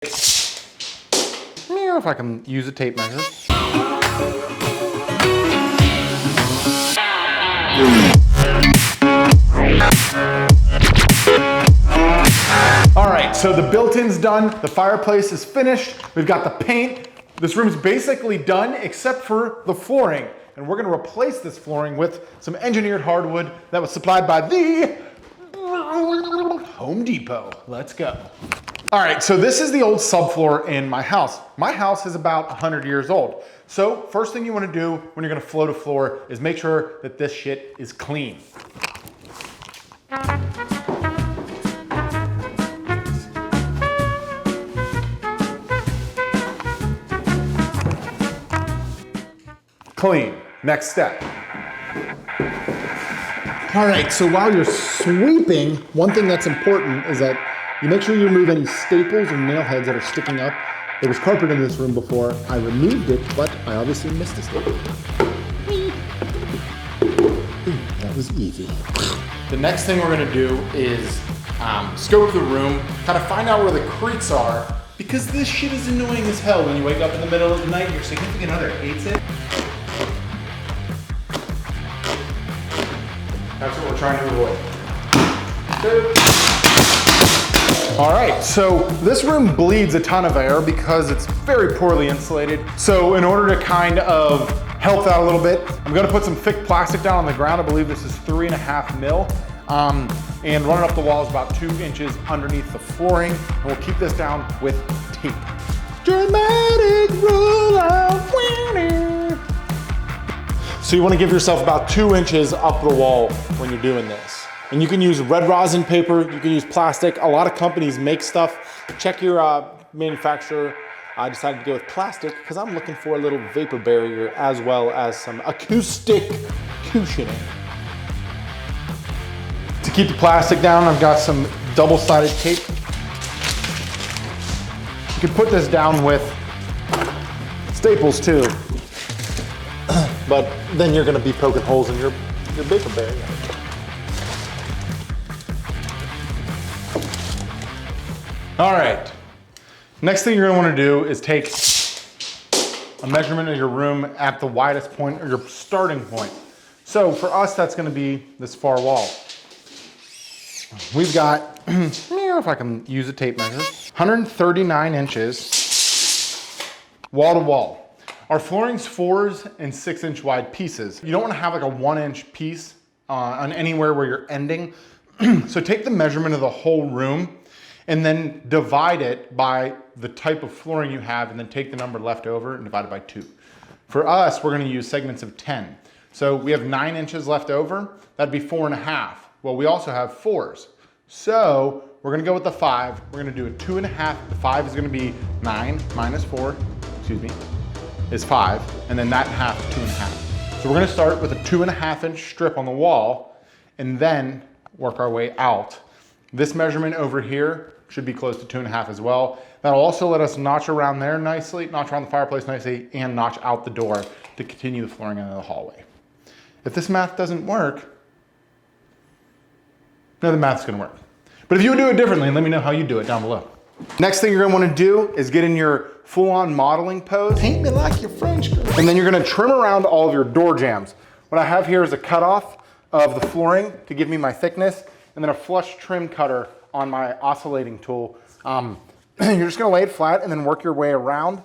If I can use a tape measure. All right, so the built-in's done, the fireplace is finished, we've got the paint. This room's basically done except for the flooring. And we're gonna replace this flooring with some engineered hardwood that was supplied by the Home Depot. Let's go. All right, so this is the old subfloor in my house. My house is about 100 years old. So first thing you wanna do when you're gonna float a floor is make sure that this shit is clean. Clean, next step. All right, so while you're sweeping, one thing that's important is that you make sure you remove any staples or nail heads that are sticking up. There was carpet in this room before. I removed it, but I obviously missed a staple. That was easy. The next thing we're gonna do is scope the room, kind of find out where the creaks are, because this shit is annoying as hell when you wake up in the middle of the night, your significant other hates it. That's what we're trying to avoid. All right, so this room bleeds a ton of air because it's very poorly insulated. So in order to kind of help that a little bit, I'm gonna put some thick plastic down on the ground. I believe this is 3.5 mil. And run it up the walls about 2 inches underneath the flooring. And we'll keep this down with tape. Dramatic rollout. So you want to give yourself about 2 inches up the wall when you're doing this. And you can use red rosin paper, you can use plastic. A lot of companies make stuff. Check your manufacturer. I decided to go with plastic because I'm looking for a little vapor barrier as well as some acoustic cushioning. To keep the plastic down, I've got some double-sided tape. You can put this down with staples too. But then you're gonna be poking holes in your vapor barrier. All right, next thing you're gonna wanna do is take a measurement of your room at the widest point or your starting point. So for us, that's gonna be this far wall. We've got, if I can use a tape measure, 139 inches wall to wall. Our flooring's 4 and 6 inch wide pieces. You don't wanna have like a 1 inch piece on anywhere where you're ending. So take the measurement of the whole room and then divide it by the type of flooring you have and then take the number left over and divide it by 2. For us, we're gonna use segments of 10. So we have 9 inches left over, that'd be 4.5. Well, we also have 4s. So we're gonna go with the 5. We're gonna do a 2.5. The 5 is gonna be 9 minus 4, excuse me, is 5, and then that half, 2.5. So we're gonna start with a 2.5 inch strip on the wall and then work our way out. This measurement over here should be close to 2.5 as well. That'll also let us notch around there nicely, notch around the fireplace nicely, and notch out the door to continue the flooring into the hallway. If this math doesn't work, no, the math's gonna work. But if you would do it differently, let me know how you do it down below. Next thing you're gonna wanna do is get in your full-on modeling pose. Paint me like your French girl. And then you're gonna trim around all of your door jambs. What I have here is a cutoff of the flooring to give me my thickness, and then a flush trim cutter on my oscillating tool. You're just gonna lay it flat and then work your way around.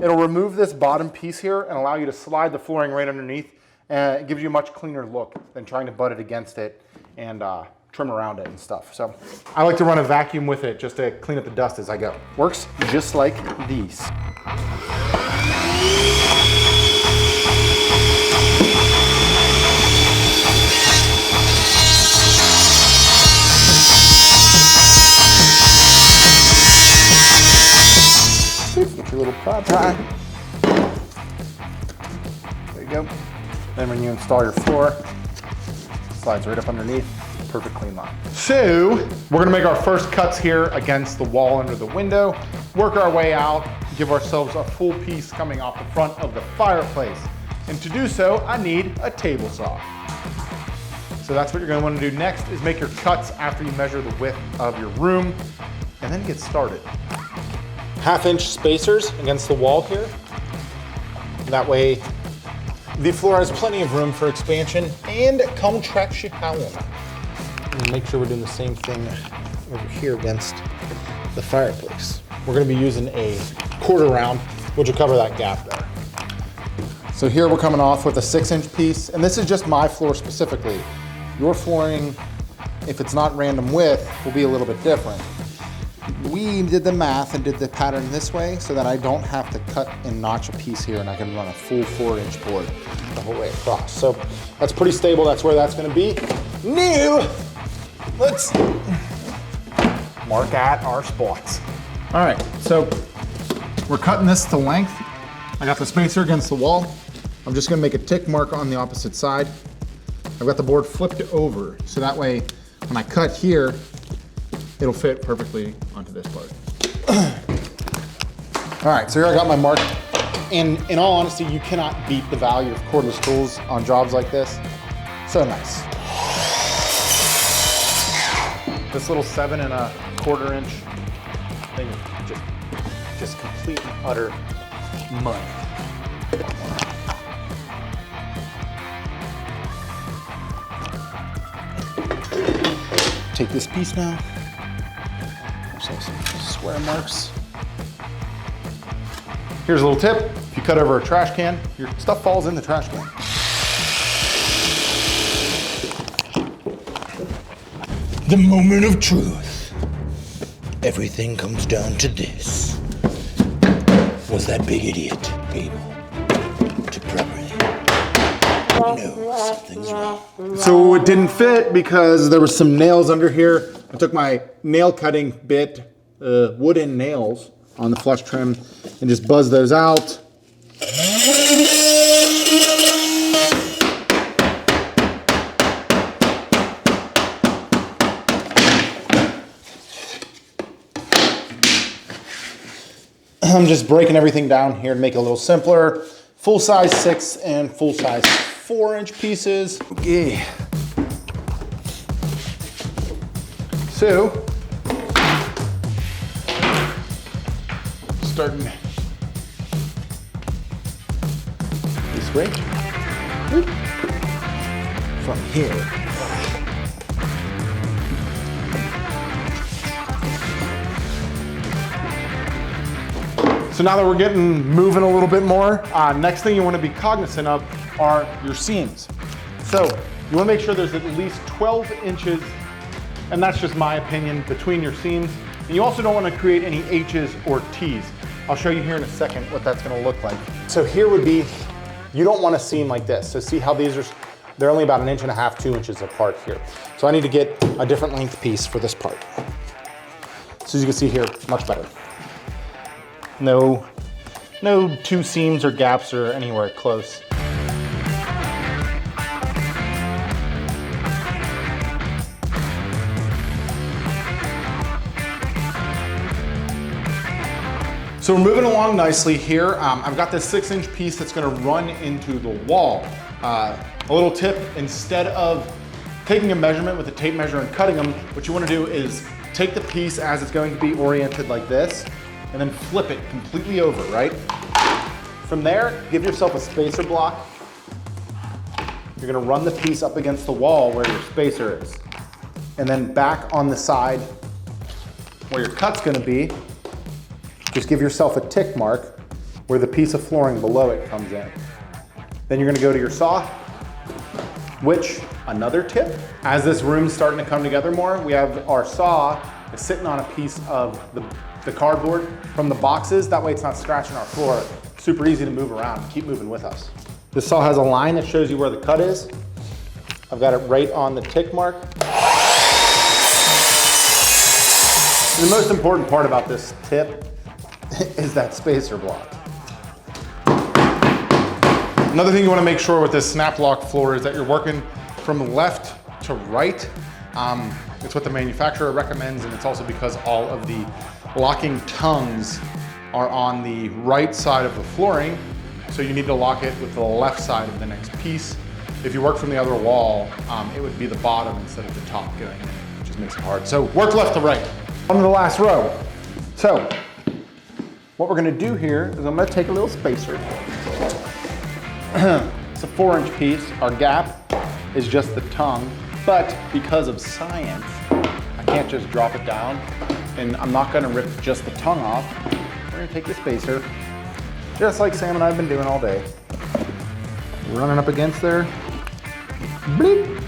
It'll remove this bottom piece here and allow you to slide the flooring right underneath. And it gives you a much cleaner look than trying to butt it against it and trim around it and stuff. So I like to run a vacuum with it just to clean up the dust as I go. Works just like these. Get your little prod tie. There you go. Then when you install your floor, it slides right up underneath. Perfect clean line. So we're gonna make our first cuts here against the wall under the window, work our way out, give ourselves a full piece coming off the front of the fireplace. And to do so, I need a table saw. So that's what you're gonna wanna do next is make your cuts after you measure the width of your room and then get started. 1/2-inch spacers against the wall here. That way, the floor has plenty of room for expansion and contraction. And make sure we're doing the same thing over here against the fireplace. We're gonna be using a 1/4 round, which will cover that gap there. So here we're coming off with a 6-inch piece, and this is just my floor specifically. Your flooring, if it's not random width, will be a little bit different. We did the math and did the pattern this way so that I don't have to cut and notch a piece here, and I can run a full 4-inch board the whole way across. So that's pretty stable. That's where that's gonna be. Now, let's mark out our spots. All right, so we're cutting this to length. I got the spacer against the wall. I'm just gonna make a tick mark on the opposite side. I've got the board flipped over, so that way when I cut here, it'll fit perfectly onto this part. All right, so here I got my mark. And in all honesty, you cannot beat the value of cordless tools on jobs like this. So nice. This little 7 1/4 inch thing is just complete and utter mud. Take this piece now. Some square marks. Here's a little tip. If you cut over a trash can, your stuff falls in the trash can. The moment of truth. Everything comes down to this. Was that big idiot able to properly know something's wrong? So it didn't fit because there was some nails under here. I took my nail cutting bit, wooden nails on the flush trim, and just buzzed those out. I'm just breaking everything down here to make it a little simpler. Full size 6 and full size 4-inch pieces. Okay. So, starting this way from here. So now that we're getting moving a little bit more, next thing you want to be cognizant of are your seams. So you want to make sure there's at least 12 inches, and that's just my opinion, between your seams. And you also don't want to create any H's or T's. I'll show you here in a second what that's going to look like. So here would be, you don't want a seam like this. So see how these are, they're only about 1.5 inches, 2 inches apart here. So I need to get a different length piece for this part. So as you can see here, much better. No 2 seams or gaps or anywhere close. So we're moving along nicely here. I've got this 6-inch piece that's gonna run into the wall. A little tip, instead of taking a measurement with a tape measure and cutting them, what you wanna do is take the piece as it's going to be oriented like this, and then flip it completely over, right? From there, give yourself a spacer block. You're gonna run the piece up against the wall where your spacer is. And then back on the side where your cut's gonna be, just give yourself a tick mark where the piece of flooring below it comes in. Then you're gonna go to your saw, which, another tip, as this room's starting to come together more, we have our saw is sitting on a piece of the cardboard from the boxes. That way it's not scratching our floor. Super easy to move around. Keep moving with us. This saw has a line that shows you where the cut is. I've got it right on the tick mark. The most important part about this tip is that spacer block. Another thing you want to make sure with this snap lock floor is that you're working from left to right. It's what the manufacturer recommends, and it's also because all of the locking tongues are on the right side of the flooring, so you need to lock it with the left side of the next piece. If you work from the other wall, it would be the bottom instead of the top going in, which just makes it hard. So work left to right. On to the last row. So What we're gonna do here is I'm gonna take a little spacer. It's a 4-inch piece. Our gap is just the tongue, but because of science, I can't just drop it down, and I'm not gonna rip just the tongue off. We're gonna take the spacer, just like Sam and I have been doing all day. Running up against there. Bleep.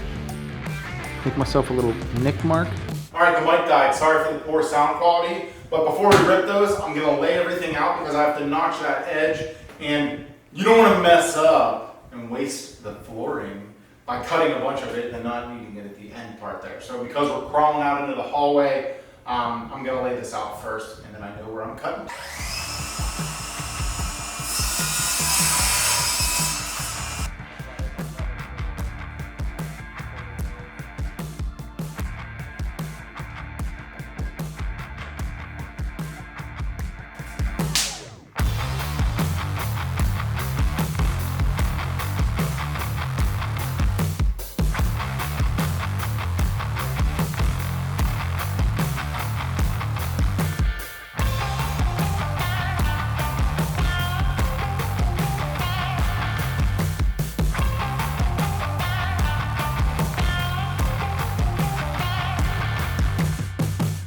Make myself a little nick mark. All right, the mic died. Sorry for the poor sound quality, but before we rip those, I'm gonna lay everything out because I have to notch that edge, and you don't wanna mess up and waste the flooring by cutting a bunch of it and not needing it at the end part there. So because we're crawling out into the hallway, I'm gonna lay this out first, and then I know where I'm cutting.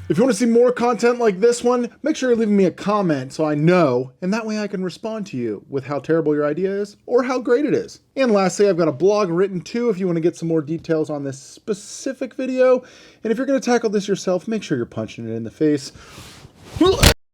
If you want to see more content like this one, make sure you're leaving me a comment so I know, and that way I can respond to you with how terrible your idea is or how great it is. And lastly, I've got a blog written too if you want to get some more details on this specific video. And if you're going to tackle this yourself, make sure you're punching it in the face.